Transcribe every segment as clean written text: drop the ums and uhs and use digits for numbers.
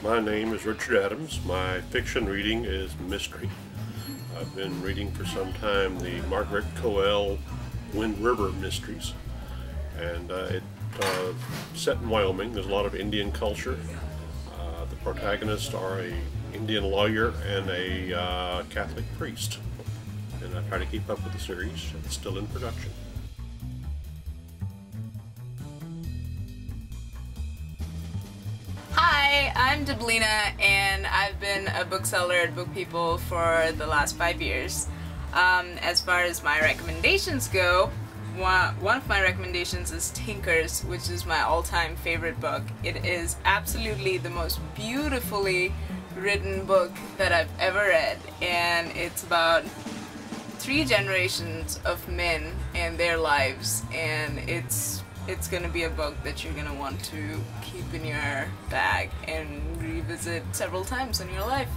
My name is Richard Adams. My fiction reading is mystery. I've been reading for some time the Margaret Coel Wind River Mysteries, and it's set in Wyoming. There's a lot of Indian culture. The protagonists are a Indian lawyer and a Catholic priest, and I try to keep up with the series. It's still in production. Hi, I'm Deblina, and I've been a bookseller at Book People for the last 5 years. As far as my recommendations go, one of my recommendations is Tinkers, which is my all-time favorite book. It is absolutely the most beautifully written book that I've ever read, and it's about 3 generations of men and their lives, and it's gonna be a book that you're gonna want to keep in your bag and revisit several times in your life.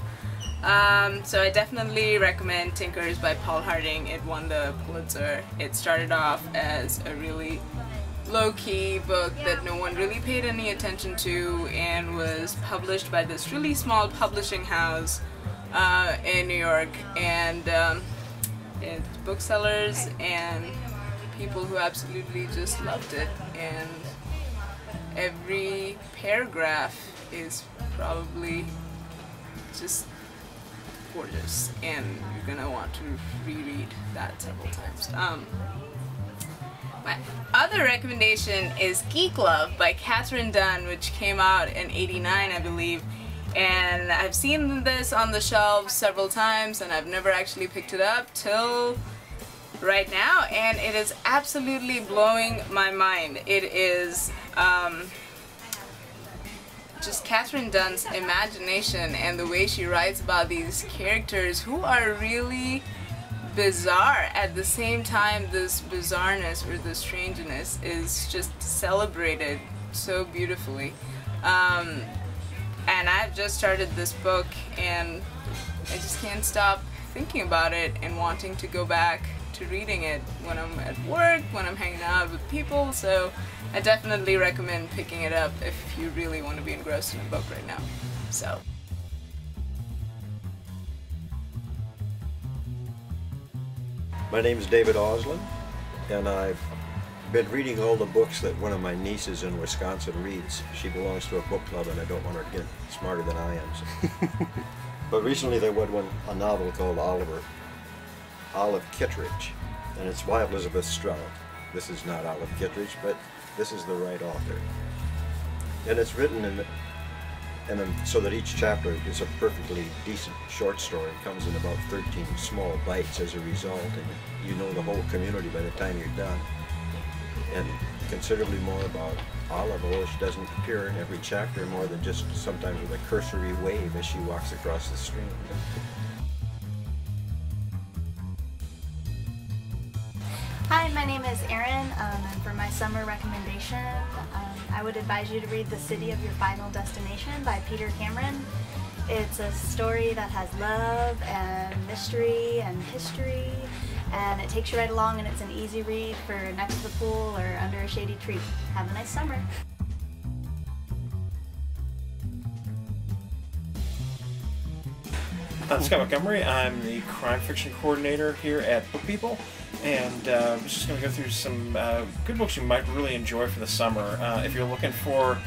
So I definitely recommend Tinkers by Paul Harding. It won the Pulitzer. It started off as a really low-key book that no one really paid any attention to, and was published by this really small publishing house in New York, and it's booksellers and people who absolutely just loved it, and every paragraph is probably just gorgeous, and you're gonna want to reread that several times. My other recommendation is Geek Love by Katherine Dunn, which came out in '89, I believe, and I've seen this on the shelves several times, and I've never actually picked it up till right now, and it is absolutely blowing my mind. It is just Katherine Dunn's imagination and the way she writes about these characters who are really bizarre. At the same time, this bizarreness or the strangeness is just celebrated so beautifully. And I've just started this book, and I just can't stop thinking about it and wanting to go back to reading it when I'm at work, when I'm hanging out with people, so I definitely recommend picking it up if you really want to be engrossed in a book right now. So. My name is David Oslin, and I've been reading all the books that one of my nieces in Wisconsin reads. She belongs to a book club, and I don't want her to get smarter than I am. So. But recently they read a novel called Olive Kitteridge, and it's by Elizabeth Strout. This is not Olive Kitteridge, but this is the right author. And it's written so that each chapter is a perfectly decent short story. It comes in about 13 small bites as a result, and you know the whole community by the time you're done. And considerably more about Olive, although she doesn't appear in every chapter more than just sometimes with a cursory wave as she walks across the stream. Hi, my name is Erin, and for my summer recommendation, I would advise you to read The City of Your Final Destination by Peter Cameron. It's a story that has love and mystery and history, and it takes you right along, and it's an easy read for next to the pool or under a shady tree. Have a nice summer. I'm Scott Montgomery. I'm the crime fiction coordinator here at Book People, and we're just going to go through some good books you might really enjoy for the summer. If you're looking for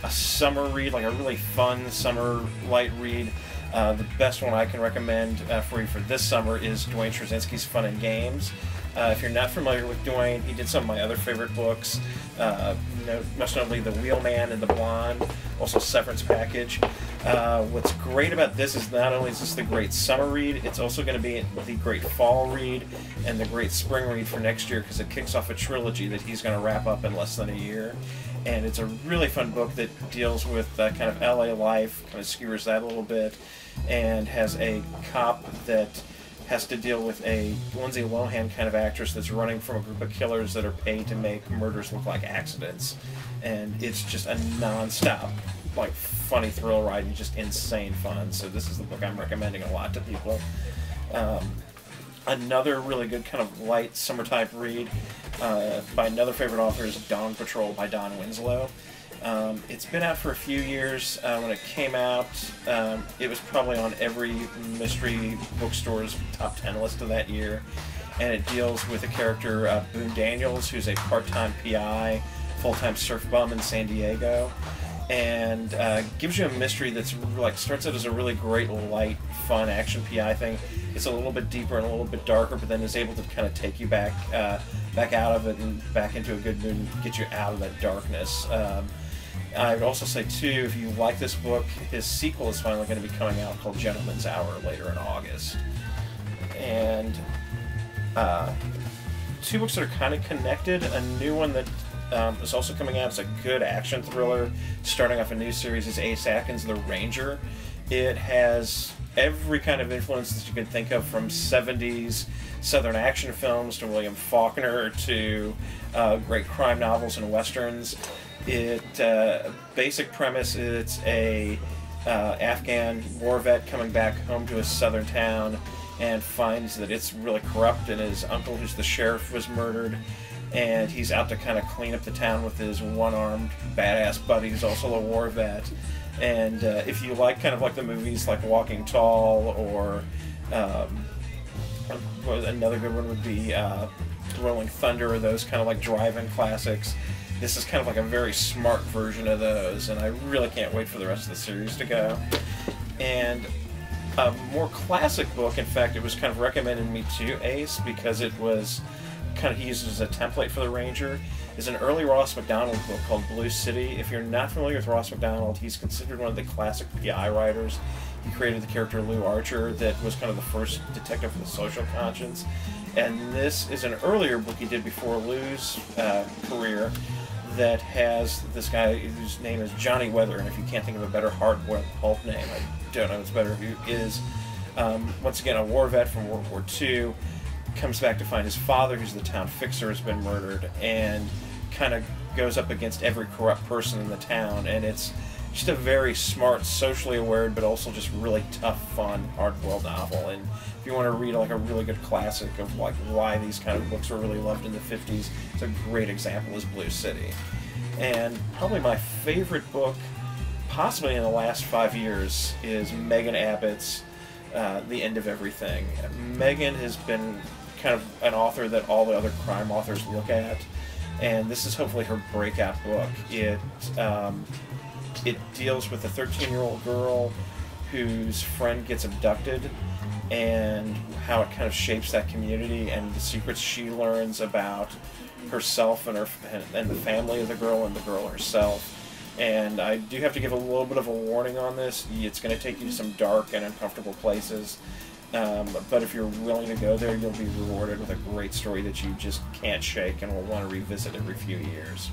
a summer read, like a really fun summer light read, the best one I can recommend for you for this summer is Duane Trzynski's Fun and Games. If you're not familiar with Duane, he did some of my other favorite books, most notably The Wheelman and The Blonde, also Severance Package. What's great about this is not only is this the great summer read, it's also going to be the great fall read and the great spring read for next year, because it kicks off a trilogy that he's going to wrap up in less than a year. And it's a really fun book that deals with kind of LA life, kind of skewers that a little bit, and has a cop that has to deal with a Lindsay Lohan kind of actress that's running from a group of killers that are paid to make murders look like accidents. And it's just a non-stop, like, funny thrill ride and just insane fun. So this is the book I'm recommending a lot to people. Another really good kind of light summer type read by another favorite author is Dawn Patrol by Don Winslow. It's been out for a few years. When it came out, it was probably on every mystery bookstore's top 10 list of that year. And it deals with a character, Boone Daniels, who's a part-time PI, full-time surf bum in San Diego. And gives you a mystery that's like starts out as a really great, light, fun action PI thing. It's a little bit deeper and a little bit darker, but then is able to kind of take you back out of it and back into a good mood and get you out of that darkness. I would also say, too, if you like this book, his sequel is finally going to be coming out called Gentleman's Hour later in August. And two books that are kind of connected. A new one that is also coming out is a good action thriller. Starting off a new series is Ace Atkins' The Ranger. It has every kind of influence that you could think of, from 70s Southern action films to William Faulkner to great crime novels and westerns. Basic premise, it's a Afghan war vet coming back home to a southern town and finds that it's really corrupt, and his uncle, who's the sheriff, was murdered, and he's out to kind of clean up the town with his one-armed badass buddy who's also a war vet. And if you like kind of like the movies like Walking Tall, or another good one would be Rolling Thunder, or those kind of like drive-in classics, this is kind of like a very smart version of those, and I really can't wait for the rest of the series to go. And a more classic book, in fact, it was kind of recommended me to Ace because it was kind of used as a template for the Ranger, is an early Ross MacDonald book called Blue City. If you're not familiar with Ross MacDonald, he's considered one of the classic PI writers. He created the character Lou Archer that was kind of the first detective for the social conscience. And this is an earlier book he did before Lou's career that has this guy whose name is Johnny Weather, and if you can't think of a better hard pulp name, I don't know, it's better if you is. Once again, a war vet from World War II, comes back to find his father, who's the town fixer, has been murdered, and kind of goes up against every corrupt person in the town. And it's just a very smart, socially aware, but also just really tough, fun, hard-boiled novel. And if you want to read like a really good classic of like why these kind of books were really loved in the 50s, it's a great example is Blue City. And probably my favorite book, possibly in the last 5 years, is Megan Abbott's The End of Everything. Megan has been kind of an author that all the other crime authors look at, and this is hopefully her breakout book. It deals with a 13-year-old girl whose friend gets abducted, and how it kind of shapes that community, and the secrets she learns about herself and the family of the girl and the girl herself. And I do have to give a little bit of a warning on this. It's going to take you to some dark and uncomfortable places. But if you're willing to go there, you'll be rewarded with a great story that you just can't shake and will want to revisit every few years.